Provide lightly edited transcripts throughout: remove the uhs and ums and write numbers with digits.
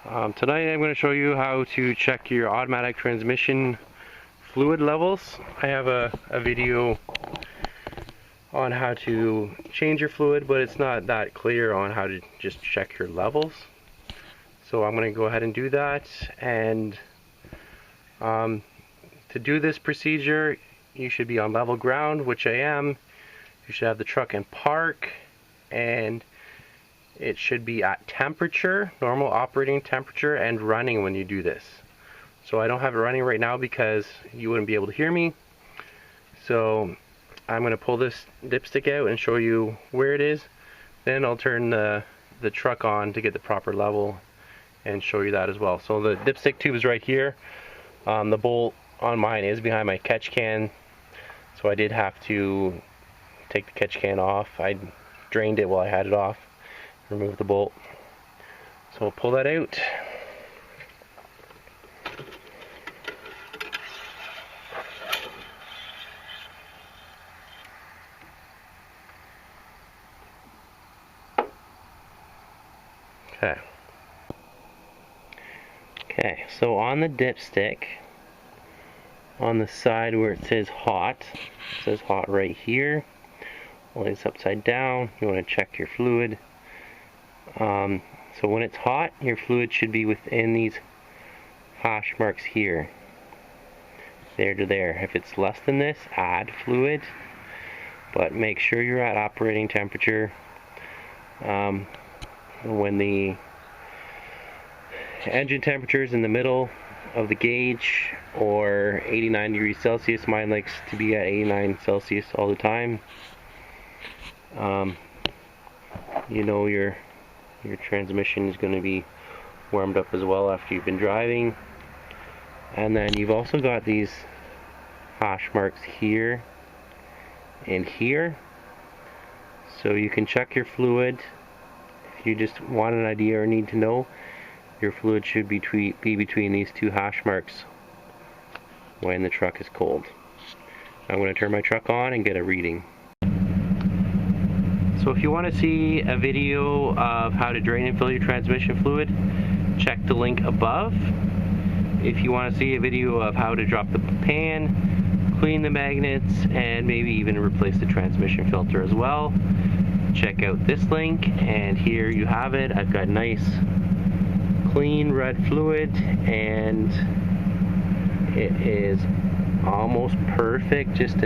Tonight I'm going to show you how to check your automatic transmission fluid levels. I have a video on how to change your fluid, but it's not that clear on how to just check your levels. So I'm going to go ahead and do that. And to do this procedure, you should be on level ground, which I am. You should have the truck in park, and it should be at temperature, normal operating temperature, and running when you do this. So I don't have it running right now because you wouldn't be able to hear me. So I'm going to pull this dipstick out and show you where it is. Then I'll turn the truck on to get the proper level and show you that as well. So the dipstick tube is right here. The bolt on mine is behind my catch can, so I did have to take the catch can off. I drained it while I had it off. Remove the bolt. So we'll pull that out. Okay, so on the dipstick, on the side where it says hot, it says hot right here. Well, it's upside down. You want to check your fluid. So when it's hot, your fluid should be within these hash marks here, there to there. If it's less than this, add fluid, but make sure you're at operating temperature. When the engine temperature is in the middle of the gauge, or 89 degrees Celsius, mine likes to be at 89 Celsius all the time. You know your transmission is going to be warmed up as well after you've been driving. And then you've also got these hash marks here and here, so you can check your fluid. If you just want an idea or need to know, your fluid should be between these two hash marks when the truck is cold. I'm going to turn my truck on and get a reading. So if you want to see a video of how to drain and fill your transmission fluid, check the link above. If you want to see a video of how to drop the pan, clean the magnets, and maybe even replace the transmission filter as well, check out this link. And here you have it. I've got nice clean red fluid, and it is almost perfect, just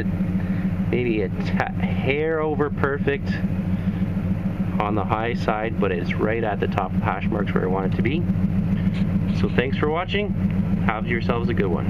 maybe a hair over perfect on the high side, but it's right at the top hash marks where I want it to be. So thanks for watching. Have yourselves a good one.